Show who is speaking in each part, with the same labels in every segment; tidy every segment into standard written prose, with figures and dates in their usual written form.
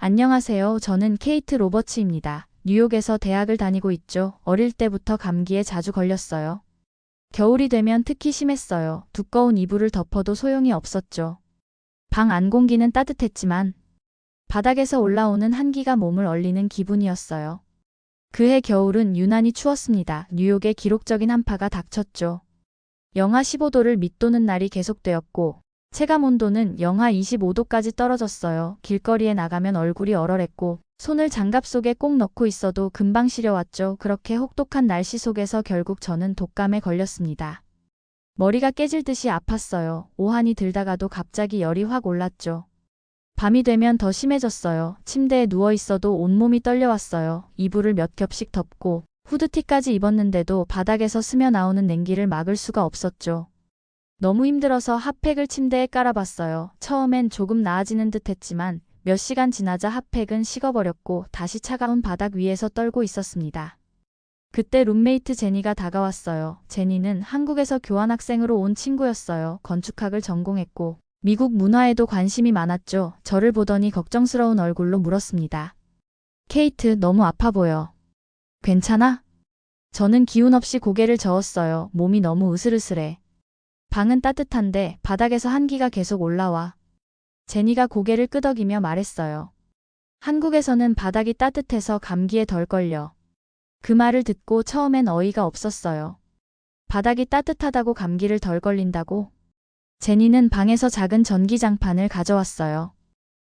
Speaker 1: 안녕하세요. 저는 케이트 로버츠입니다. 뉴욕에서 대학을 다니고 있죠. 어릴 때부터 감기에 자주 걸렸어요. 겨울이 되면 특히 심했어요. 두꺼운 이불을 덮어도 소용이 없었죠. 방 안 공기는 따뜻했지만 바닥에서 올라오는 한기가 몸을 얼리는 기분이었어요. 그해 겨울은 유난히 추웠습니다. 뉴욕에 기록적인 한파가 닥쳤죠. 영하 15도를 밑도는 날이 계속되었고 체감온도는 영하 25도까지 떨어졌어요. 길거리에 나가면 얼굴이 얼얼했고 손을 장갑 속에 꼭 넣고 있어도 금방 시려왔죠. 그렇게 혹독한 날씨 속에서 결국 저는 독감에 걸렸습니다. 머리가 깨질 듯이 아팠어요. 오한이 들다가도 갑자기 열이 확 올랐죠. 밤이 되면 더 심해졌어요. 침대에 누워 있어도 온몸이 떨려왔어요. 이불을 몇 겹씩 덮고 후드티까지 입었는데도 바닥에서 스며 나오는 냉기를 막을 수가 없었죠. 너무 힘들어서 핫팩을 침대에 깔아봤어요. 처음엔 조금 나아지는 듯 했지만 몇 시간 지나자 핫팩은 식어버렸고 다시 차가운 바닥 위에서 떨고 있었습니다. 그때 룸메이트 제니가 다가왔어요. 제니는 한국에서 교환학생으로 온 친구였어요. 건축학을 전공했고 미국 문화에도 관심이 많았죠. 저를 보더니 걱정스러운 얼굴로 물었습니다. 케이트, 너무 아파 보여. 괜찮아? 저는 기운 없이 고개를 저었어요. 몸이 너무 으슬으슬해. 방은 따뜻한데 바닥에서 한기가 계속 올라와. 제니가 고개를 끄덕이며 말했어요. 한국에서는 바닥이 따뜻해서 감기에 덜 걸려. 그 말을 듣고 처음엔 어이가 없었어요. 바닥이 따뜻하다고 감기를 덜 걸린다고? 제니는 방에서 작은 전기장판을 가져왔어요.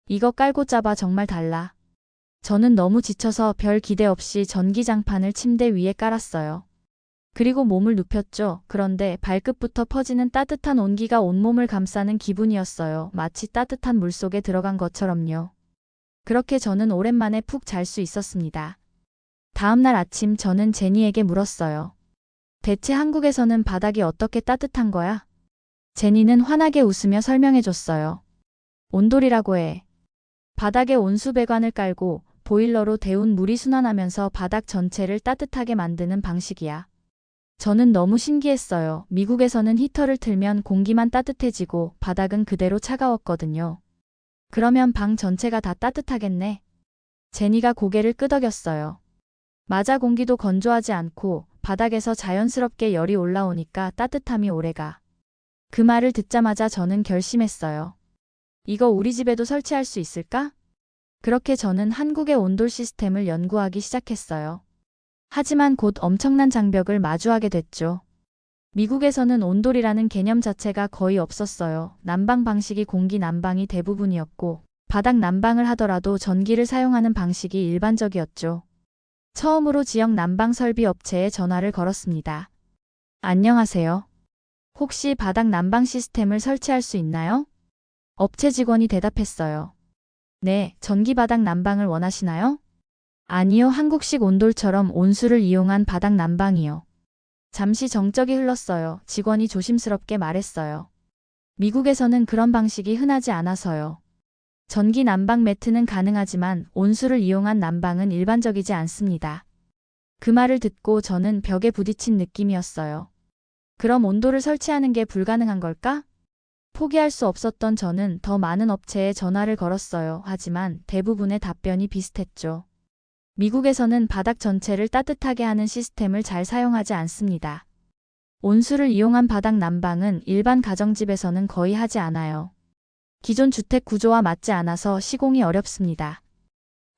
Speaker 1: 이거 깔고 짜봐. 정말 달라. 저는 너무 지쳐서 별 기대 없이 전기장판을 침대 위에 깔았어요. 그리고 몸을 눕혔죠. 그런데 발끝부터 퍼지는 따뜻한 온기가 온몸을 감싸는 기분이었어요. 마치 따뜻한 물속에 들어간 것처럼요. 그렇게 저는 오랜만에 푹 잘 수 있었습니다. 다음 날 아침 저는 제니에게 물었어요. 대체 한국에서는 바닥이 어떻게 따뜻한 거야? 제니는 환하게 웃으며 설명해줬어요. 온돌이라고 해. 바닥에 온수배관을 깔고 보일러로 데운 물이 순환하면서 바닥 전체를 따뜻하게 만드는 방식이야. 저는 너무 신기했어요. 미국에서는 히터를 틀면 공기만 따뜻해지고 바닥은 그대로 차가웠거든요. 그러면 방 전체가 다 따뜻하겠네. 제니가 고개를 끄덕였어요. 맞아, 공기도 건조하지 않고 바닥에서 자연스럽게 열이 올라오니까 따뜻함이 오래가. 그 말을 듣자마자 저는 결심했어요. 이거 우리 집에도 설치할 수 있을까? 그렇게 저는 한국의 온돌 시스템을 연구하기 시작했어요. 하지만 곧 엄청난 장벽을 마주하게 됐죠. 미국에서는 온돌이라는 개념 자체가 거의 없었어요. 난방 방식이 공기 난방이 대부분이었고 바닥 난방을 하더라도 전기를 사용하는 방식이 일반적이었죠. 처음으로 지역 난방 설비 업체에 전화를 걸었습니다. 안녕하세요. 혹시 바닥 난방 시스템을 설치할 수 있나요? 업체 직원이 대답했어요. 네, 전기 바닥 난방을 원하시나요? 아니요, 한국식 온돌처럼 온수를 이용한 바닥 난방이요. 잠시 정적이 흘렀어요. 직원이 조심스럽게 말했어요. 미국에서는 그런 방식이 흔하지 않아서요. 전기 난방 매트는 가능하지만 온수를 이용한 난방은 일반적이지 않습니다. 그 말을 듣고 저는 벽에 부딪힌 느낌이었어요. 그럼 온돌을 설치하는 게 불가능한 걸까? 포기할 수 없었던 저는 더 많은 업체에 전화를 걸었어요. 하지만 대부분의 답변이 비슷했죠. 미국에서는 바닥 전체를 따뜻하게 하는 시스템을 잘 사용하지 않습니다. 온수를 이용한 바닥 난방은 일반 가정집에서는 거의 하지 않아요. 기존 주택 구조와 맞지 않아서 시공이 어렵습니다.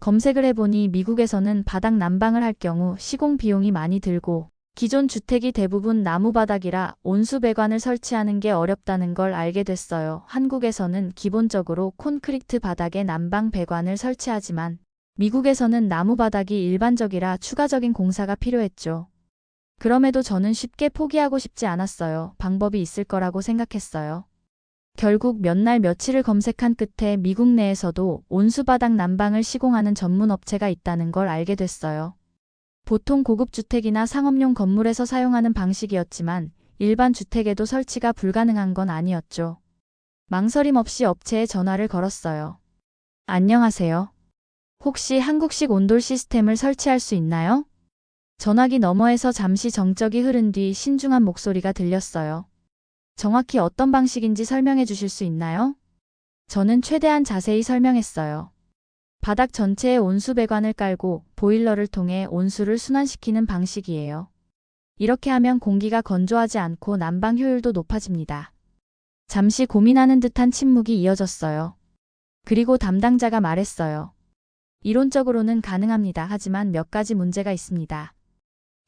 Speaker 1: 검색을 해보니 미국에서는 바닥 난방을 할 경우 시공 비용이 많이 들고 기존 주택이 대부분 나무 바닥이라 온수 배관을 설치하는 게 어렵다는 걸 알게 됐어요. 한국에서는 기본적으로 콘크리트 바닥에 난방 배관을 설치하지만 미국에서는 나무 바닥이 일반적이라 추가적인 공사가 필요했죠. 그럼에도 저는 쉽게 포기하고 싶지 않았어요. 방법이 있을 거라고 생각했어요. 결국 몇 날 며칠을 검색한 끝에 미국 내에서도 온수바닥 난방을 시공하는 전문 업체가 있다는 걸 알게 됐어요. 보통 고급 주택이나 상업용 건물에서 사용하는 방식이었지만 일반 주택에도 설치가 불가능한 건 아니었죠. 망설임 없이 업체에 전화를 걸었어요. 안녕하세요. 혹시 한국식 온돌 시스템을 설치할 수 있나요? 전화기 너머에서 잠시 정적이 흐른 뒤 신중한 목소리가 들렸어요. 정확히 어떤 방식인지 설명해 주실 수 있나요? 저는 최대한 자세히 설명했어요. 바닥 전체에 온수 배관을 깔고 보일러를 통해 온수를 순환시키는 방식이에요. 이렇게 하면 공기가 건조하지 않고 난방 효율도 높아집니다. 잠시 고민하는 듯한 침묵이 이어졌어요. 그리고 담당자가 말했어요. 이론적으로는 가능합니다. 하지만 몇 가지 문제가 있습니다.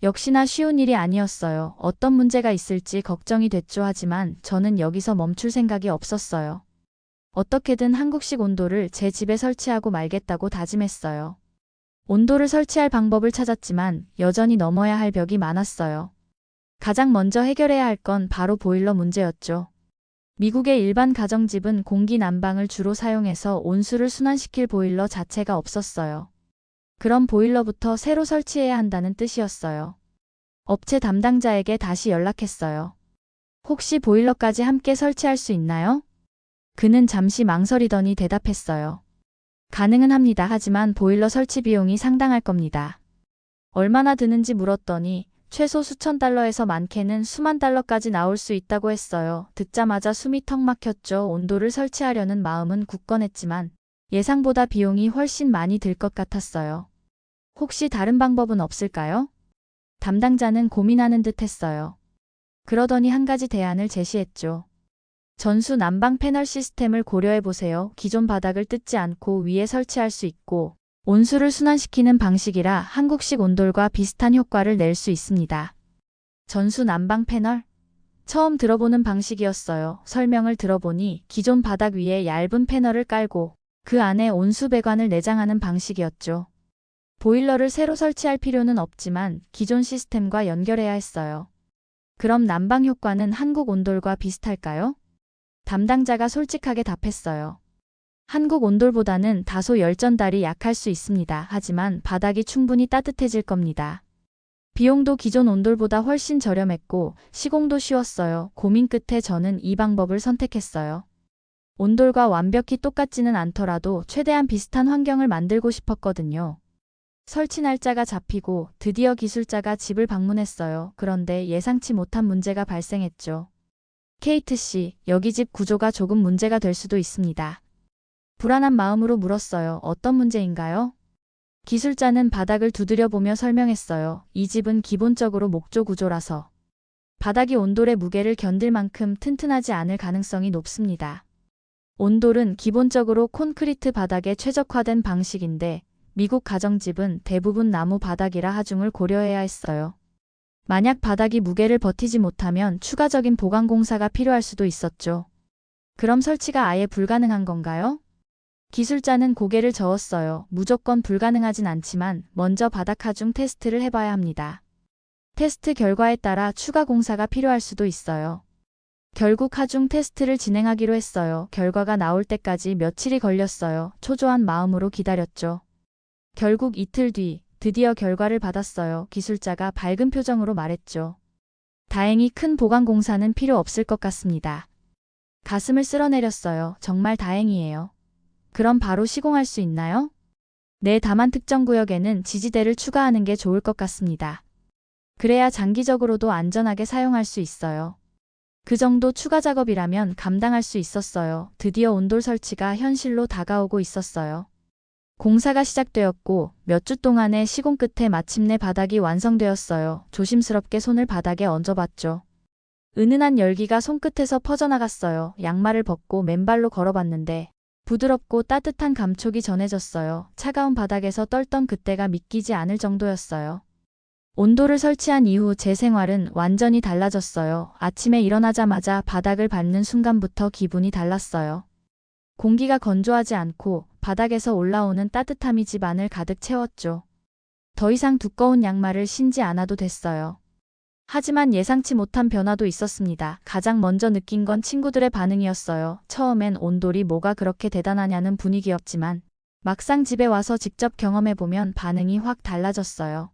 Speaker 1: 역시나 쉬운 일이 아니었어요. 어떤 문제가 있을지 걱정이 됐죠. 하지만 저는 여기서 멈출 생각이 없었어요. 어떻게든 한국식 온도를 제 집에 설치하고 말겠다고 다짐했어요. 온도를 설치할 방법을 찾았지만 여전히 넘어야 할 벽이 많았어요. 가장 먼저 해결해야 할 건 바로 보일러 문제였죠. 미국의 일반 가정집은 공기 난방을 주로 사용해서 온수를 순환시킬 보일러 자체가 없었어요. 그럼 보일러부터 새로 설치해야 한다는 뜻이었어요. 업체 담당자에게 다시 연락했어요. 혹시 보일러까지 함께 설치할 수 있나요? 그는 잠시 망설이더니 대답했어요. 가능은 합니다. 하지만 보일러 설치 비용이 상당할 겁니다. 얼마나 드는지 물었더니 최소 수천 달러에서 많게는 수만 달러까지 나올 수 있다고 했어요. 듣자마자 숨이 턱 막혔죠. 온도를 설치하려는 마음은 굳건했지만 예상보다 비용이 훨씬 많이 들 것 같았어요. 혹시 다른 방법은 없을까요? 담당자는 고민하는 듯 했어요. 그러더니 한 가지 대안을 제시했죠. 전수 난방 패널 시스템을 고려해 보세요. 기존 바닥을 뜯지 않고 위에 설치할 수 있고 온수를 순환시키는 방식이라 한국식 온돌과 비슷한 효과를 낼 수 있습니다. 전수 난방 패널? 처음 들어보는 방식이었어요. 설명을 들어보니 기존 바닥 위에 얇은 패널을 깔고 그 안에 온수 배관을 내장하는 방식이었죠. 보일러를 새로 설치할 필요는 없지만 기존 시스템과 연결해야 했어요. 그럼 난방 효과는 한국 온돌과 비슷할까요? 담당자가 솔직하게 답했어요. 한국 온돌보다는 다소 열전달이 약할 수 있습니다. 하지만 바닥이 충분히 따뜻해질 겁니다. 비용도 기존 온돌보다 훨씬 저렴했고 시공도 쉬웠어요. 고민 끝에 저는 이 방법을 선택했어요. 온돌과 완벽히 똑같지는 않더라도 최대한 비슷한 환경을 만들고 싶었거든요. 설치 날짜가 잡히고 드디어 기술자가 집을 방문했어요. 그런데 예상치 못한 문제가 발생했죠. 케이트 씨, 여기 집 구조가 조금 문제가 될 수도 있습니다. 불안한 마음으로 물었어요. 어떤 문제인가요? 기술자는 바닥을 두드려보며 설명했어요. 이 집은 기본적으로 목조 구조라서 바닥이 온돌의 무게를 견딜 만큼 튼튼하지 않을 가능성이 높습니다. 온돌은 기본적으로 콘크리트 바닥에 최적화된 방식인데 미국 가정집은 대부분 나무 바닥이라 하중을 고려해야 했어요. 만약 바닥이 무게를 버티지 못하면 추가적인 보강 공사가 필요할 수도 있었죠. 그럼 설치가 아예 불가능한 건가요? 기술자는 고개를 저었어요. 무조건 불가능하진 않지만 먼저 바닥 하중 테스트를 해봐야 합니다. 테스트 결과에 따라 추가 공사가 필요할 수도 있어요. 결국 하중 테스트를 진행하기로 했어요. 결과가 나올 때까지 며칠이 걸렸어요. 초조한 마음으로 기다렸죠. 결국 이틀 뒤 드디어 결과를 받았어요. 기술자가 밝은 표정으로 말했죠. 다행히 큰 보강 공사는 필요 없을 것 같습니다. 가슴을 쓸어내렸어요. 정말 다행이에요. 그럼 바로 시공할 수 있나요? 네, 다만 특정 구역에는 지지대를 추가하는 게 좋을 것 같습니다. 그래야 장기적으로도 안전하게 사용할 수 있어요. 그 정도 추가 작업이라면 감당할 수 있었어요. 드디어 온돌 설치가 현실로 다가오고 있었어요. 공사가 시작되었고 몇 주 동안의 시공 끝에 마침내 바닥이 완성되었어요. 조심스럽게 손을 바닥에 얹어봤죠. 은은한 열기가 손끝에서 퍼져나갔어요. 양말을 벗고 맨발로 걸어봤는데 부드럽고 따뜻한 감촉이 전해졌어요. 차가운 바닥에서 떨던 그때가 믿기지 않을 정도였어요. 온돌을 설치한 이후 제 생활은 완전히 달라졌어요. 아침에 일어나자마자 바닥을 밟는 순간부터 기분이 달랐어요. 공기가 건조하지 않고 바닥에서 올라오는 따뜻함이 집 안을 가득 채웠죠. 더 이상 두꺼운 양말을 신지 않아도 됐어요. 하지만 예상치 못한 변화도 있었습니다. 가장 먼저 느낀 건 친구들의 반응이었어요. 처음엔 온돌이 뭐가 그렇게 대단하냐는 분위기였지만 막상 집에 와서 직접 경험해보면 반응이 확 달라졌어요.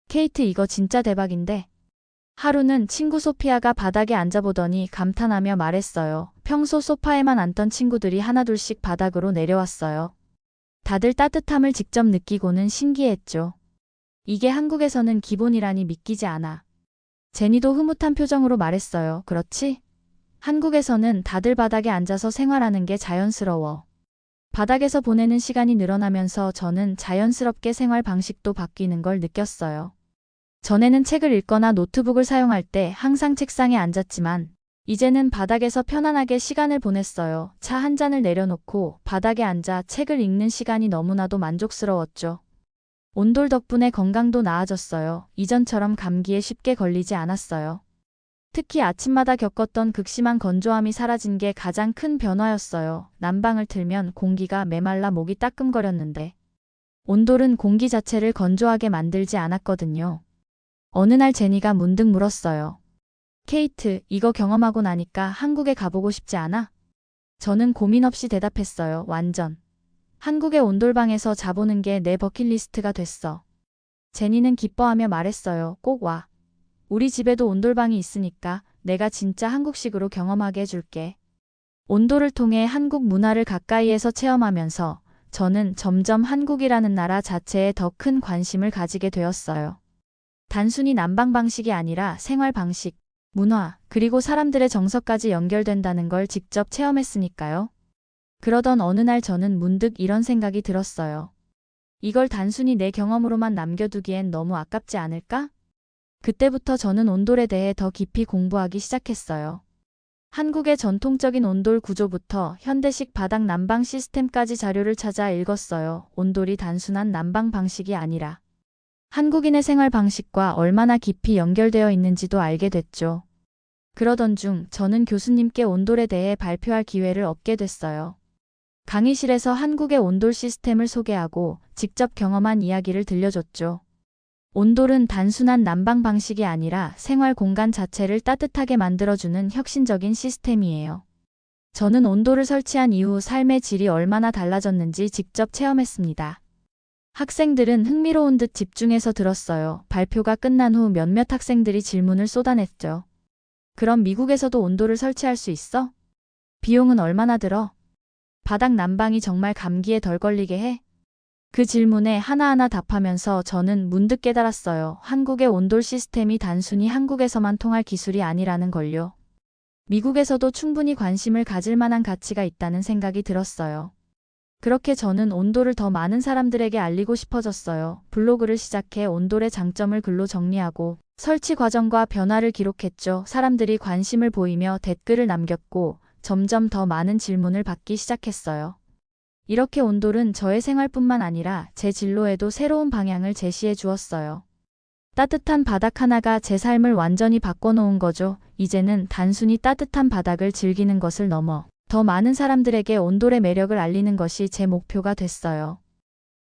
Speaker 1: 케이트, 이거 진짜 대박인데? 하루는 친구 소피아가 바닥에 앉아보더니 감탄하며 말했어요. 평소 소파에만 앉던 친구들이 하나둘씩 바닥으로 내려왔어요. 다들 따뜻함을 직접 느끼고는 신기했죠. 이게 한국에서는 기본이라니 믿기지 않아. 제니도 흐뭇한 표정으로 말했어요. 그렇지? 한국에서는 다들 바닥에 앉아서 생활하는 게 자연스러워. 바닥에서 보내는 시간이 늘어나면서 저는 자연스럽게 생활 방식도 바뀌는 걸 느꼈어요. 전에는 책을 읽거나 노트북을 사용할 때 항상 책상에 앉았지만 이제는 바닥에서 편안하게 시간을 보냈어요. 차 한 잔을 내려놓고 바닥에 앉아 책을 읽는 시간이 너무나도 만족스러웠죠. 온돌 덕분에 건강도 나아졌어요. 이전처럼 감기에 쉽게 걸리지 않았어요. 특히 아침마다 겪었던 극심한 건조함이 사라진 게 가장 큰 변화였어요. 난방을 틀면 공기가 메말라 목이 따끔거렸는데 온돌은 공기 자체를 건조하게 만들지 않았거든요. 어느 날 제니가 문득 물었어요. 케이트, 이거 경험하고 나니까 한국에 가보고 싶지 않아? 저는 고민 없이 대답했어요. 완전. 한국의 온돌방에서 자보는 게 내 버킷리스트가 됐어. 제니는 기뻐하며 말했어요. 꼭 와. 우리 집에도 온돌방이 있으니까 내가 진짜 한국식으로 경험하게 해줄게. 온돌을 통해 한국 문화를 가까이에서 체험하면서 저는 점점 한국이라는 나라 자체에 더 큰 관심을 가지게 되었어요. 단순히 난방 방식이 아니라 생활 방식, 문화, 그리고 사람들의 정서까지 연결된다는 걸 직접 체험했으니까요. 그러던 어느 날 저는 문득 이런 생각이 들었어요. 이걸 단순히 내 경험으로만 남겨두기엔 너무 아깝지 않을까? 그때부터 저는 온돌에 대해 더 깊이 공부하기 시작했어요. 한국의 전통적인 온돌 구조부터 현대식 바닥 난방 시스템까지 자료를 찾아 읽었어요. 온돌이 단순한 난방 방식이 아니라 한국인의 생활 방식과 얼마나 깊이 연결되어 있는지도 알게 됐죠. 그러던 중 저는 교수님께 온돌에 대해 발표할 기회를 얻게 됐어요. 강의실에서 한국의 온돌 시스템을 소개하고 직접 경험한 이야기를 들려줬죠. 온돌은 단순한 난방 방식이 아니라 생활 공간 자체를 따뜻하게 만들어주는 혁신적인 시스템이에요. 저는 온돌을 설치한 이후 삶의 질이 얼마나 달라졌는지 직접 체험했습니다. 학생들은 흥미로운 듯 집중해서 들었어요. 발표가 끝난 후 몇몇 학생들이 질문을 쏟아냈죠. 그럼 미국에서도 온돌을 설치할 수 있어? 비용은 얼마나 들어? 바닥 난방이 정말 감기에 덜 걸리게 해? 그 질문에 하나하나 답하면서 저는 문득 깨달았어요. 한국의 온돌 시스템이 단순히 한국에서만 통할 기술이 아니라는 걸요. 미국에서도 충분히 관심을 가질 만한 가치가 있다는 생각이 들었어요. 그렇게 저는 온돌을 더 많은 사람들에게 알리고 싶어졌어요. 블로그를 시작해 온돌의 장점을 글로 정리하고 설치 과정과 변화를 기록했죠. 사람들이 관심을 보이며 댓글을 남겼고 점점 더 많은 질문을 받기 시작했어요. 이렇게 온돌은 저의 생활뿐만 아니라 제 진로에도 새로운 방향을 제시해 주었어요. 따뜻한 바닥 하나가 제 삶을 완전히 바꿔놓은 거죠. 이제는 단순히 따뜻한 바닥을 즐기는 것을 넘어 더 많은 사람들에게 온돌의 매력을 알리는 것이 제 목표가 됐어요.